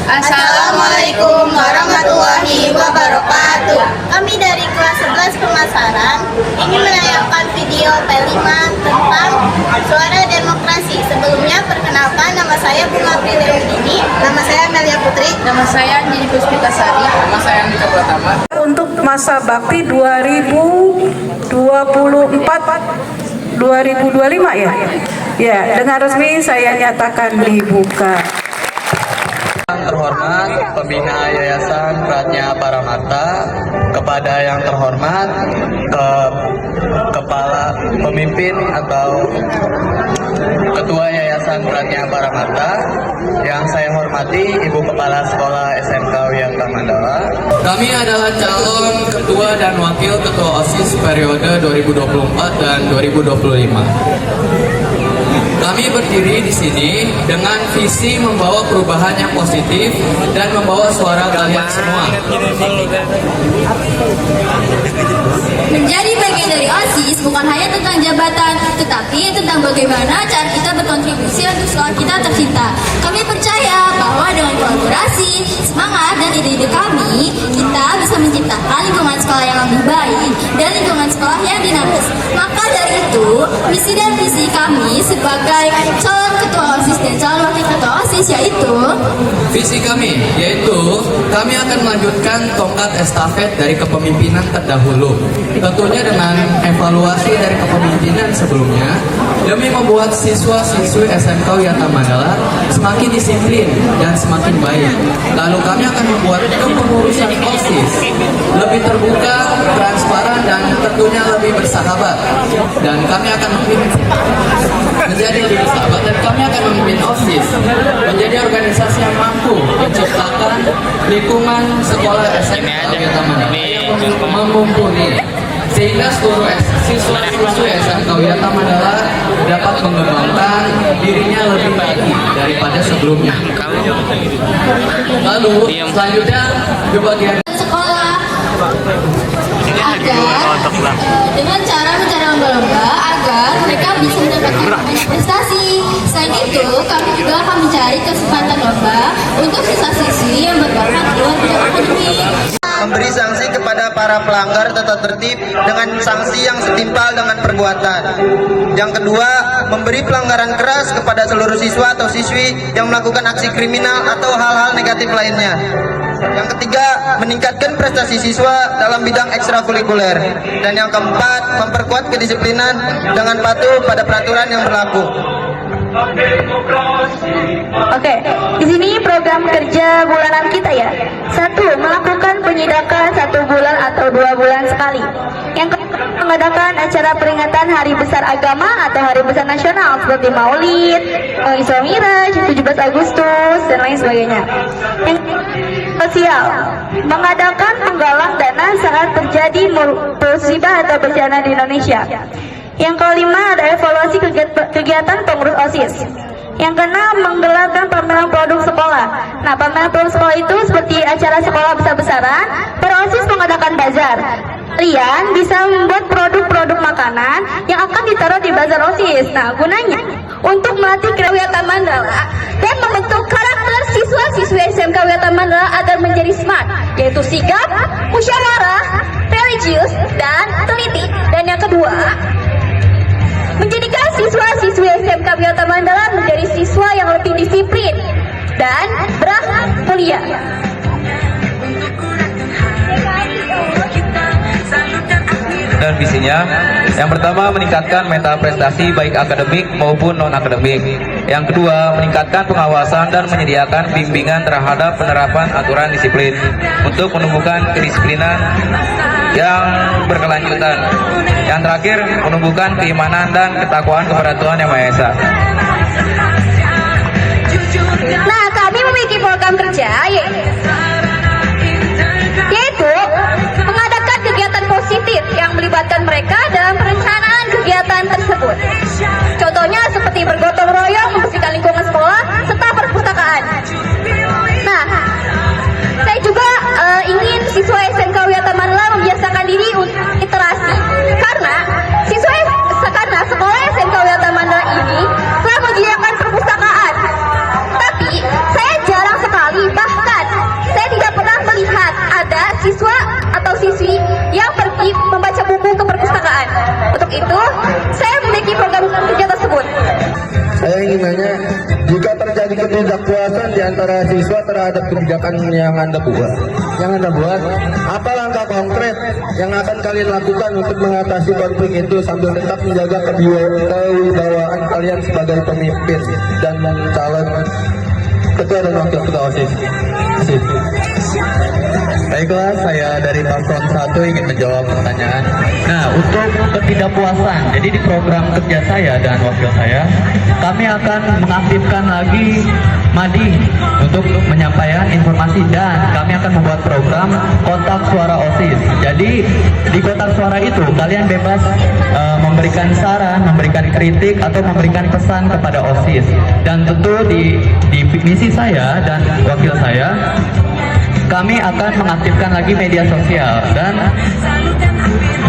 Assalamualaikum warahmatullahi wabarakatuh. Kami dari kelas 11 Pemasaran ingin menayangkan video P5 tentang suara demokrasi. Sebelumnya perkenalkan, nama saya Bunga Prileudini. Nama saya Melia Putri. Nama saya Andini Puspitasari. Nama saya Andika Pratama. Untuk masa bakti 2024-2025 ya. Ya, dengan resmi saya nyatakan dibuka. Yang terhormat pembina Yayasan Pratnya Paramarta, kepada yang terhormat kepala pemimpin atau ketua Yayasan Pratnya Paramarta, yang saya hormati Ibu Kepala Sekolah SMK Wiyata Mandala. Kami adalah calon ketua dan wakil ketua OSIS periode 2024 dan 2025. Kami berdiri di sini dengan visi membawa perubahan yang positif dan membawa suara kalian semua. Menjadi bagian dari OSIS bukan hanya tentang jabatan, tetapi tentang bagaimana cara kita berkontribusi untuk sekolah kita tercinta. Kami percaya bahwa dengan kolaborasi, semangat, dan ide-ide kami, kita bisa menciptakan lingkungan sekolah yang lebih baik dan lingkungan sekolah yang dinamis. Maka dari itu, misi dan visi kami sebagai calon ketua OSIS dan calon wakil ketua OSIS visi kami yaitu kami akan melanjutkan tongkat estafet dari kepemimpinan terdahulu, tentunya dengan evaluasi dari kepemimpinan sebelumnya, demi membuat siswa-siswi SMK Wiyata Mandala semakin disiplin dan semakin baik. Lalu kami akan membuat kepengurusan OSIS lebih terbuka, transparan, dan tentunya lebih bersahabat. Dan kami akan menjadi lebih bersahabat, dan kami akan memimpin OSIS menjadi organisasi yang mampu menciptakan lingkungan sekolah SMK Wiyata Mandala yang mumpuni, sehingga seluruh siswa-siswi SMK Wiyata Mandala dapat mengembangkan dirinya lebih baik daripada sebelumnya. Lalu selanjutnya ke bagian sekolah agar dengan cara mencari lomba-lomba agar mereka bisa mendapatkan prestasi. Selain itu, kami juga akan mencari kesempatan lomba untuk siswa-siswi yang berbakat di luar bidang akademik. Memberi sanksi kepada para pelanggar tata tertib dengan sanksi yang setimpal dengan perbuatan. Yang kedua, memberi pelanggaran keras kepada seluruh siswa atau siswi yang melakukan aksi kriminal atau hal-hal negatif lainnya. Yang ketiga, meningkatkan prestasi siswa dalam bidang ekstrakurikuler. Dan yang keempat, memperkuat kedisiplinan dengan patuh pada peraturan yang berlaku. Oke, di sini program kerja bulanan kita ya. 1. Melakukan penyidakan 1 bulan atau 2 bulan sekali. Yang kedua, mengadakan acara peringatan Hari Besar Agama atau Hari Besar Nasional seperti Maulid, Isra Miraj, 17 Agustus, dan lain sebagainya. Yang sosial, mengadakan penggalang dana saat terjadi musibah atau bencana di Indonesia. Yang kelima ada evaluasi kegiatan pengurus OSIS. Yang keenam, menggelarkan pameran produk sekolah. Nah, pameran produk sekolah itu seperti acara sekolah besar-besaran, para OSIS mengadakan bazar. Kalian bisa membuat produk-produk makanan yang akan ditaruh di bazar OSIS. Nah, gunanya untuk melatih Wiyata Mandala dan membentuk karakter siswa-siswi SMK Wiyata Mandala agar menjadi smart, yaitu sigap, musyawarah, religius, dan teliti. Dan yang kedua, menjadikan siswa-siswi SMK Wiyata Mandala menjadi siswa yang lebih disiplin dan berakhlak mulia. Dan visinya, yang pertama meningkatkan mental prestasi baik akademik maupun non-akademik. Yang kedua, meningkatkan pengawasan dan menyediakan bimbingan terhadap penerapan aturan disiplin untuk menumbuhkan kedisiplinan yang berkelanjutan. Yang terakhir, menumbuhkan keimanan dan ketakwaan kepada Tuhan Yang Maha Esa. Nah, kami memiliki program kerja yaitu mengadakan kegiatan positif yang melibatkan mereka dalam perencanaan kegiatan tersebut. Contohnya seperti bergotong royong membersihkan lingkungan sekolah serta perpustakaan. Nah, saya juga ingin siswa SMK Wiyata Mandala membiasakan diri untuk literasi, karena sekolah SMK Wiyata Mandala ini telah menyediakan perpustakaan. Tapi saya jarang sekali, bahkan itu, saya memiliki program kerja tersebut. Saya ingin nanya, jika terjadi ketidakpuasan di antara siswa terhadap kebijakan yang Anda buat, apa langkah konkret yang akan kalian lakukan untuk mengatasi konflik itu sambil tetap menjaga kewibawaan kalian sebagai pemimpin dan calon ketua dan wakil ketua OSIS? Baiklah, saya dari paslon 1 ingin menjawab pertanyaan. Nah, untuk ketidakpuasan, jadi di program kerja saya dan wakil saya, kami akan mengaktifkan lagi Madi untuk menyampaikan informasi, dan kami akan membuat program kotak suara OSIS. Jadi di kotak suara itu kalian bebas memberikan saran, memberikan kritik atau memberikan pesan kepada OSIS. Dan tentu di misi saya dan wakil saya, kami akan mengaktifkan lagi media sosial, dan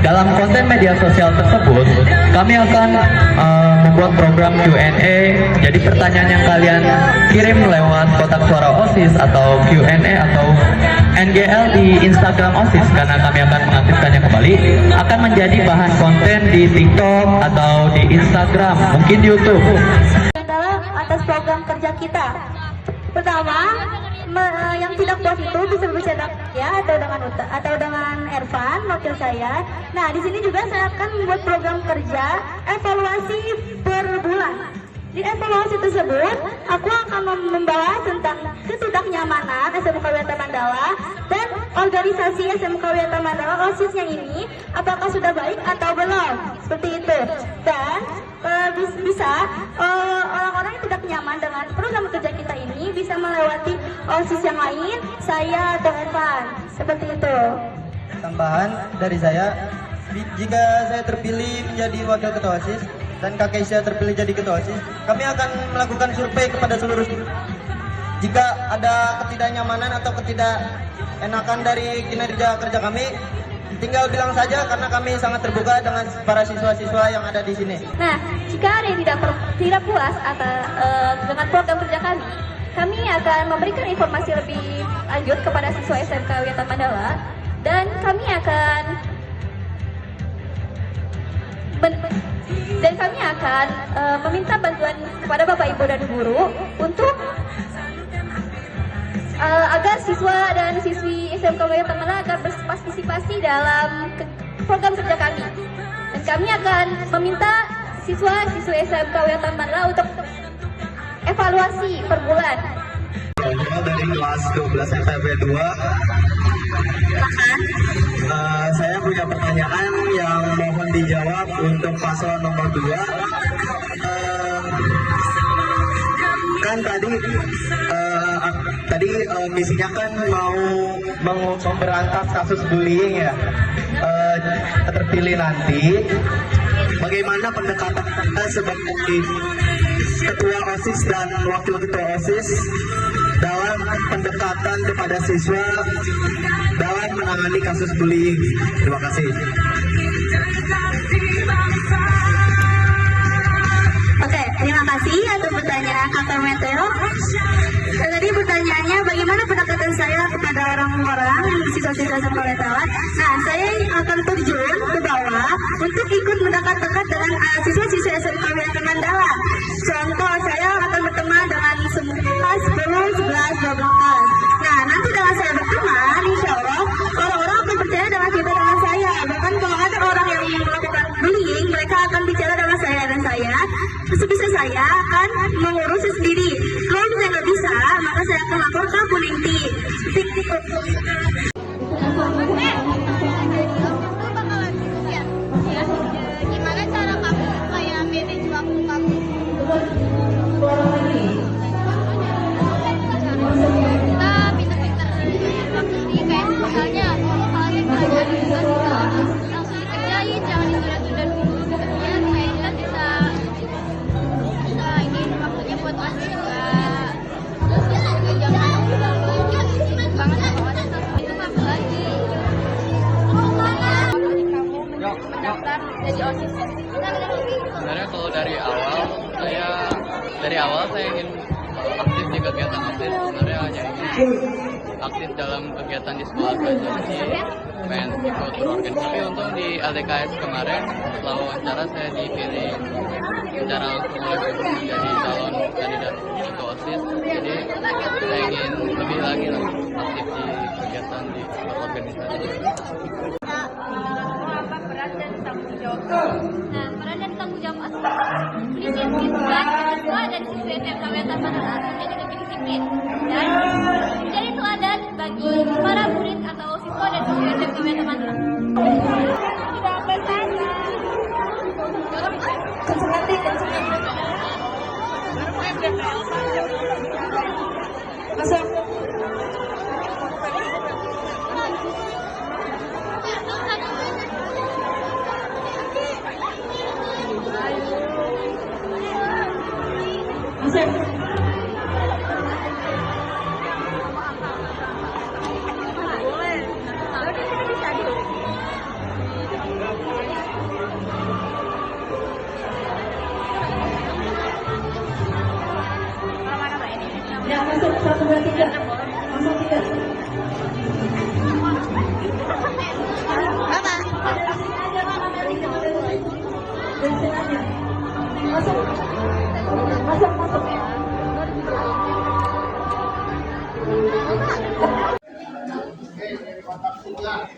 dalam konten media sosial tersebut kami akan membuat program Q&A. Jadi pertanyaan yang kalian kirim lewat kotak suara OSIS atau Q&A atau NGL di Instagram OSIS, karena kami akan mengaktifkannya kembali, akan menjadi bahan konten di TikTok atau di Instagram, mungkin di YouTube. Adalah atas program kerja kita. Pertama, yang tidak puas itu bisa berbicara ya atau dengan Ervan, wakil saya. Nah, di sini juga saya akan membuat program kerja evaluasi per bulan. Di evaluasi tersebut, aku akan membahas tentang ketidaknyamanan SMK Wiyata Mandala dan organisasi SMK Wiyata Mandala OSIS yang ini apakah sudah baik atau belum, seperti itu. Dan bisa orang-orang yang tidak nyaman dengan program kerja kita ini bisa melewati OSIS yang lain, saya atau Evan, seperti itu. Tambahan dari saya, jika saya terpilih menjadi wakil ketua OSIS dan Kak Keisha terpilih jadi ketua OSIS, kami akan melakukan survei kepada seluruh siswa. Jika ada ketidaknyamanan atau ketidakenakan dari kinerja kerja kami, tinggal bilang saja, karena kami sangat terbuka dengan para siswa-siswa yang ada di sini. Nah, jika ada yang tidak puas dengan program kerja kami akan memberikan informasi lebih lanjut kepada siswa SMK Wiyata Mandala, dan kami akan meminta bantuan kepada Bapak Ibu dan guru untuk agar siswa dan siswi SMK Wiyata Mandala agar berpartisipasi dalam program kerja kami. Dan kami akan meminta siswa-siswi SMK Wiyata Mandala untuk evaluasi per bulan. Dari kelas 12 SMP 2, saya punya pertanyaan yang mohon dijawab untuk paslon nomor 2. Kan tadi misinya kan mau memberantas kasus bullying ya. Terpilih nanti, bagaimana pendekatan Anda sebagai ketua OSIS dan wakil ketua OSIS dalam pendekatan kepada siswa dalam menangani kasus bullying? Terima kasih. Oke, terima kasih atas pertanyaan Kakak Meteo. Tadi pertanyaannya bagaimana pendekatan saya kepada orang-orang siswa-siswa sekolah tawar. Nah, saya akan terjun ke bawah untuk ikut mendekat-dekat dengan siswa-siswa SMK Wiyata Mandala. Contoh, saya akan berteman dengan 10, 11, 12. Nah, nanti dengan saya berteman, insya Allah orang-orang akan percaya dengan kita dengan saya. Bahkan kalau ada orang yang melakukan bullying, mereka akan bicara dengan saya, dan saya sebisa saya akan mengurusnya sendiri. Kalau saya nggak bisa, maka saya akan lapor ke Bu Ningti. Gimana cara kamu supaya manage waktu kamu? Kita pinter-pinter waktu ini, kayak misalnya kalau kalian belajar juga langsung dikerjain, jangan ditunda-tunda dulu. Ya, supaya kita bisa ini waktunya buat OSIS juga. Terus kita juga jangan banget itu apa lagi? Mendaftar jadi OSIS. Sebenarnya kalau dari awal saya ingin aktif di kegiatan OSIS. Sebenarnya hanya ingin aktif dalam kegiatan di sekolah saja sih, pengen ikut berorganisasi. Tapi untung di LDKS kemarin setelah wawancara saya dipilih secara langsung oleh guru menjadi calon kandidat ketua OSIS. Jadi saya ingin lebih lagi lah aktif di kegiatan di organisasi. Nah, peran dan tanggung jawab OSIS inisiatifkan siswa dan siswi SMK Wetan Mataram menjadi lebih disiplin dan menjadi teladan bagi para murid atau siswa dan siswi SMK Wetan Mataram. Bapak.